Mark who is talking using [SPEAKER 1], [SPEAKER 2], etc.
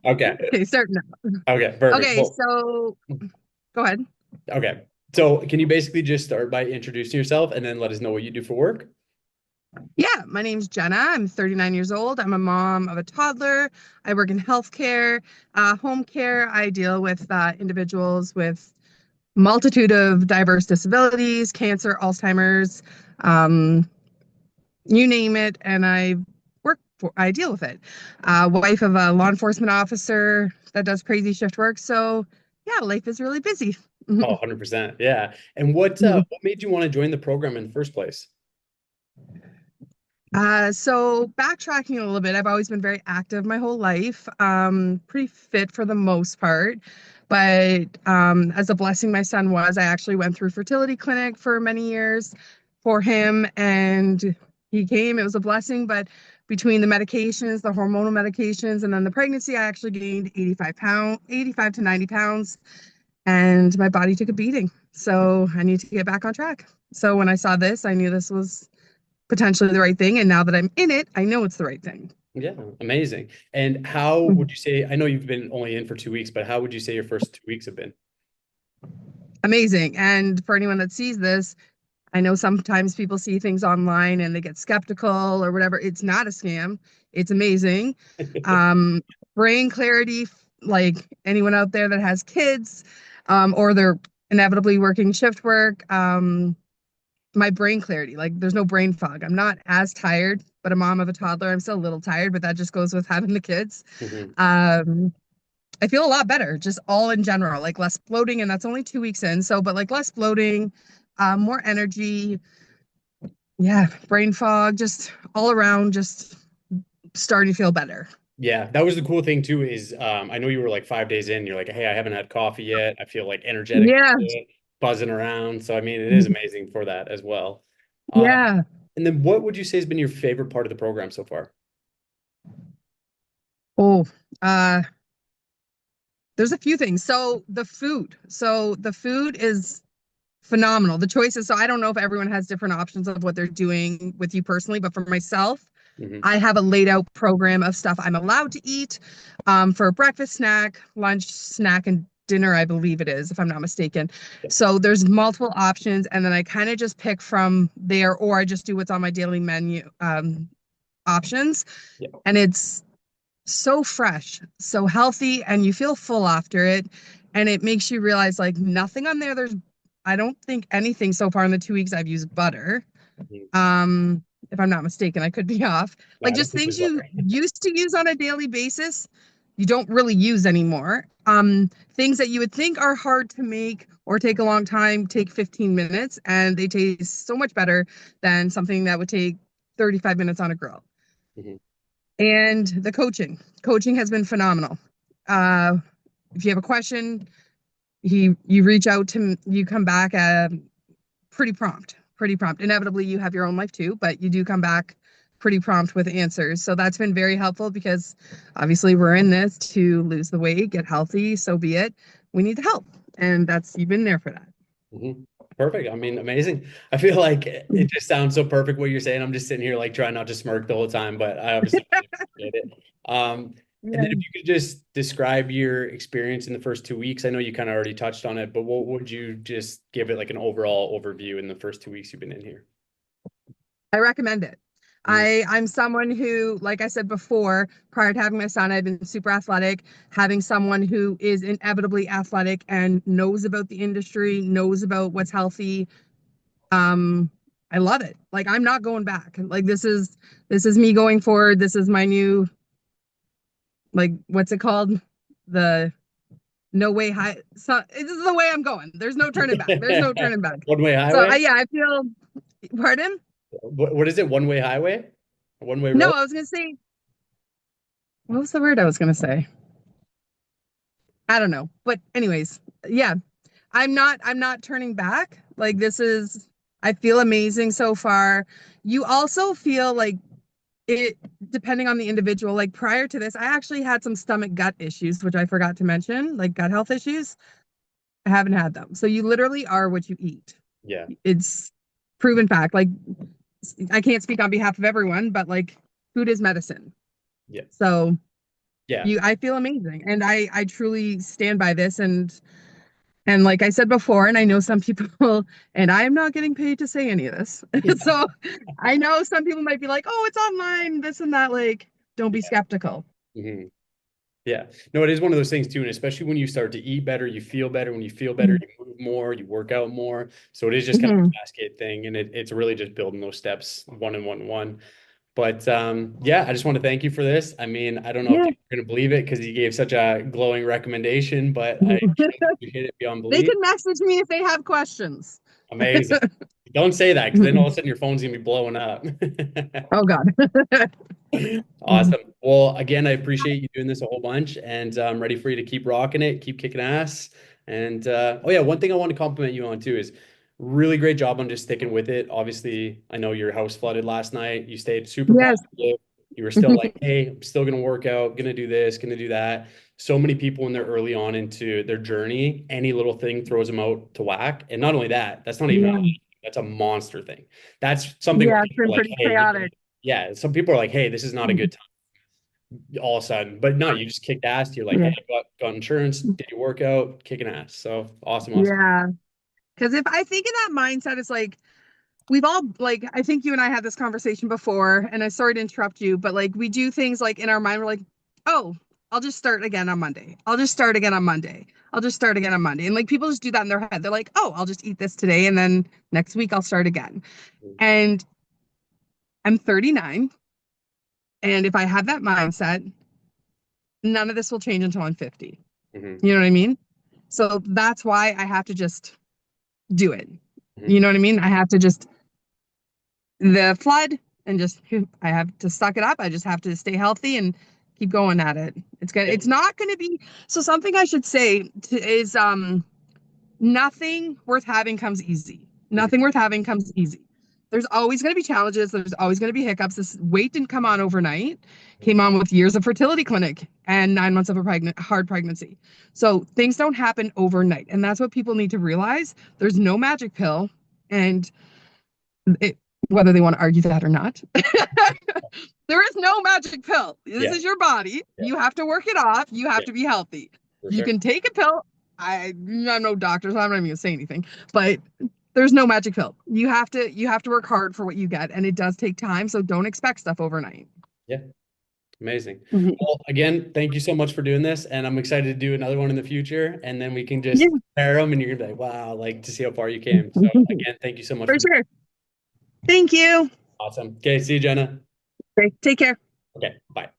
[SPEAKER 1] Okay.
[SPEAKER 2] Okay, starting now.
[SPEAKER 1] Okay, perfect.
[SPEAKER 2] Okay,
[SPEAKER 1] Well,
[SPEAKER 2] so go ahead.
[SPEAKER 1] okay. So can you basically just start by introducing yourself and then let us know what you do for work?
[SPEAKER 2] Yeah, my name's Jenna. I'm 39 years old. I'm a mom of a toddler. I work in healthcare, home care. I deal with individuals with multitude of diverse disabilities, cancer, Alzheimer's, um, you name it, and I deal with it. Wife of a law enforcement officer that does crazy shift work. So yeah, life is really busy.
[SPEAKER 1] Oh, 100%. Yeah. And what made you want to join the program in the first place?
[SPEAKER 2] So backtracking a little bit, I've always been very active my whole life, pretty fit for the most part. But as a blessing my son was, I actually went through fertility clinic for many years for him, and he came. It was a blessing, but between the medications, the hormonal medications, and then the pregnancy, I actually gained 85 to 90 pounds, and my body took a beating. So I need to get back on track. So when I saw this, I knew this was potentially the right thing. And now that I'm in it, I know it's the right thing.
[SPEAKER 1] Yeah, amazing. And how would you say, I know you've been only in for 2 weeks, but how would you say your first 2 weeks have been?
[SPEAKER 2] Amazing. And for anyone that sees this, I know sometimes people see things online and they get skeptical or whatever. It's not a scam. It's amazing. Um, Brain clarity, like anyone out there that has kids, or they're inevitably working shift work, my brain clarity, like there's no brain fog. I'm not as tired, but a mom of a toddler, I'm still a little tired, but that just goes with having the kids.
[SPEAKER 1] Mhm.
[SPEAKER 2] Um, I feel a lot better, just all in general, like less bloating, and that's only 2 weeks in. So, but like less bloating, more energy, yeah, brain fog, just all around, just starting to feel better.
[SPEAKER 1] Yeah, that was the cool thing too, is I know you were like 5 days in, you're like, hey, I haven't had coffee yet. I feel like energetic,
[SPEAKER 2] Yeah,
[SPEAKER 1] buzzing around. So I mean, it is amazing for that as well. Um,
[SPEAKER 2] yeah.
[SPEAKER 1] and then what would you say has been your favorite part of the program so far?
[SPEAKER 2] Oh, uh, there's a few things. So the food is phenomenal. The choices. So I don't know if everyone has different options of what they're doing with you personally, but for myself,
[SPEAKER 1] Hmm.
[SPEAKER 2] I have a laid out program of stuff I'm allowed to eat for breakfast, snack, lunch, snack, and dinner, I believe it is, if I'm not mistaken. So there's multiple options, and then I kind of just pick from there, or I just do what's on my daily menu options.
[SPEAKER 1] Yeah.
[SPEAKER 2] And it's so fresh, so healthy, and you feel full after it. And it makes you realize like nothing on there. I don't think anything so far in the 2 weeks I've used butter.
[SPEAKER 1] Mhm.
[SPEAKER 2] Um, if I'm not mistaken, I could be off.
[SPEAKER 1] No,
[SPEAKER 2] Like
[SPEAKER 1] I don't
[SPEAKER 2] just
[SPEAKER 1] think
[SPEAKER 2] things
[SPEAKER 1] there's
[SPEAKER 2] you
[SPEAKER 1] butter.
[SPEAKER 2] used to use on a daily basis, you don't really use anymore. Things that you would think are hard to make or take a long time take 15 minutes, and they taste so much better than something that would take 35 minutes on a grill.
[SPEAKER 1] Mhm.
[SPEAKER 2] And the coaching has been phenomenal. Uh, if you have a question, you reach out to you come back pretty prompt. Inevitably, you have your own life too, but you do come back pretty prompt with answers. So that's been very helpful because obviously we're in this to lose the weight, get healthy, so be it. We need the help. And that's you've been there for that.
[SPEAKER 1] Mhm. Perfect. I mean, amazing. I feel like it just sounds so perfect what you're saying. I'm just sitting here like trying not to smirk the whole time, but I obviously really appreciate it. Um, and then if
[SPEAKER 2] Yeah.
[SPEAKER 1] you could just describe your experience in the first 2 weeks, I know you kind of already touched on it, but what would you just give it like an overall overview in the first 2 weeks you've been in here?
[SPEAKER 2] I recommend it.
[SPEAKER 1] Mhm.
[SPEAKER 2] I'm someone who, like I said before, prior to having my son, I've been super athletic. Having someone who is inevitably athletic and knows about the industry, knows about what's healthy, um, I love it. Like I'm not going back. Like this is me going forward. This is my new, like, what's it called? The no way high. So this is the way I'm going. There's no turning back. There's no turning back.
[SPEAKER 1] One-way
[SPEAKER 2] So
[SPEAKER 1] highway?
[SPEAKER 2] yeah, I feel. Pardon?
[SPEAKER 1] What is it? One-way highway? One-way
[SPEAKER 2] No,
[SPEAKER 1] road?
[SPEAKER 2] I was gonna say. What was the word I was gonna say? I don't know. But anyways, yeah, I'm not turning back. Like this is I feel amazing so far. You also feel like it depending on the individual. Like prior to this, I actually had some stomach gut issues, which I forgot to mention, like gut health issues. I haven't had them. So you literally are what you eat.
[SPEAKER 1] Yeah.
[SPEAKER 2] It's proven fact. Like I can't speak on behalf of everyone, but like food is medicine.
[SPEAKER 1] Yeah.
[SPEAKER 2] So
[SPEAKER 1] Yeah.
[SPEAKER 2] I feel amazing. And I truly stand by this. And like I said before, and I know some people, and I am not getting paid to say any of this. So I know some people might be like, oh, it's online, this and that. Like, don't be skeptical.
[SPEAKER 1] Mhm. Yeah. No, it is one of those things too. And especially when you start to eat better, you feel better. When you feel better,
[SPEAKER 2] Mhm.
[SPEAKER 1] you move more, you work out more. So it is just kind of a
[SPEAKER 2] Mhm.
[SPEAKER 1] cascade thing. And it's really just building those steps one and one and one. But yeah, I just want to thank you for this. I mean, I don't know if
[SPEAKER 2] Yeah.
[SPEAKER 1] people are going to believe it because you gave such a glowing recommendation, but I truly appreciate it beyond
[SPEAKER 2] They
[SPEAKER 1] belief.
[SPEAKER 2] can message me if they have questions.
[SPEAKER 1] Amazing. Don't say that because then all of a sudden your phone's going to be blowing up.
[SPEAKER 2] Oh God.
[SPEAKER 1] Awesome. Well, again, I appreciate you doing this a whole bunch, and I'm ready for you to keep rocking it, keep kicking ass. And oh yeah, one thing I want to compliment you on too is really great job on just sticking with it. Obviously, I know your house flooded last night. You stayed super
[SPEAKER 2] Yes.
[SPEAKER 1] positive. You were still like, hey, I'm still gonna work out, gonna do this, gonna do that. So many people when they're early on into their journey, any little thing throws them out to whack. And not only that, that's not even
[SPEAKER 2] Yeah.
[SPEAKER 1] that's a monster thing. That's something where
[SPEAKER 2] Yeah, it's
[SPEAKER 1] people
[SPEAKER 2] been
[SPEAKER 1] are like,
[SPEAKER 2] pretty
[SPEAKER 1] hey,
[SPEAKER 2] chaotic.
[SPEAKER 1] yeah, some people are like, hey, this is not a good all of a sudden. But no, you just kicked ass. You're like, hey,
[SPEAKER 2] Yeah.
[SPEAKER 1] got insurance, did your workout, kicking ass. So awesome, awesome.
[SPEAKER 2] Yeah. Because if I think in that mindset, it's like we've all like I think you and I had this conversation before, and I sorry to interrupt you, but like we do things like in our mind, we're like, oh, I'll just start again on Monday. I'll just start again on Monday. I'll just start again on Monday. And like people just do that in their head. They're like, oh, I'll just eat this today and then next week I'll start again. And I'm 39. And if I have that mindset, none of this will change until I'm 50.
[SPEAKER 1] Hmm.
[SPEAKER 2] You know what I mean? So that's why I have to just do it.
[SPEAKER 1] Hmm.
[SPEAKER 2] You know what I mean? I have to just the flood and just I have to suck it up. I just have to stay healthy and keep going at it.
[SPEAKER 1] Yeah.
[SPEAKER 2] It's not gonna be so something I should say is nothing worth having comes easy.
[SPEAKER 1] Hmm.
[SPEAKER 2] Nothing worth having comes easy. There's always going to be challenges. There's always going to be hiccups. This weight didn't come on overnight. Came on with years of fertility clinic and 9 months of a hard pregnancy. So things don't happen overnight, and that's what people need to realize. There's no magic pill, and it, whether they want to argue that or not, there is no magic pill. This
[SPEAKER 1] Yeah.
[SPEAKER 2] is your body.
[SPEAKER 1] Yeah.
[SPEAKER 2] You have to work it off. You have
[SPEAKER 1] Yeah.
[SPEAKER 2] to be healthy.
[SPEAKER 1] For
[SPEAKER 2] You
[SPEAKER 1] sure.
[SPEAKER 2] can take a pill. I'm no doctor, so I'm not even gonna say anything. But there's no magic pill. You have to work hard for what you get, and it does take time. So don't expect stuff overnight.
[SPEAKER 1] Yeah. Amazing.
[SPEAKER 2] Mhm.
[SPEAKER 1] Well, again, thank you so much for doing this. And I'm excited to do another one in the future. And then we can
[SPEAKER 2] Yeah.
[SPEAKER 1] just pair them and you're gonna be like, wow, like to see how far you came. So again, thank you so much
[SPEAKER 2] For
[SPEAKER 1] for doing
[SPEAKER 2] sure. Thank you.
[SPEAKER 1] it. Awesome. Okay, see you, Jenna.
[SPEAKER 2] Okay, take care.
[SPEAKER 1] Okay, bye.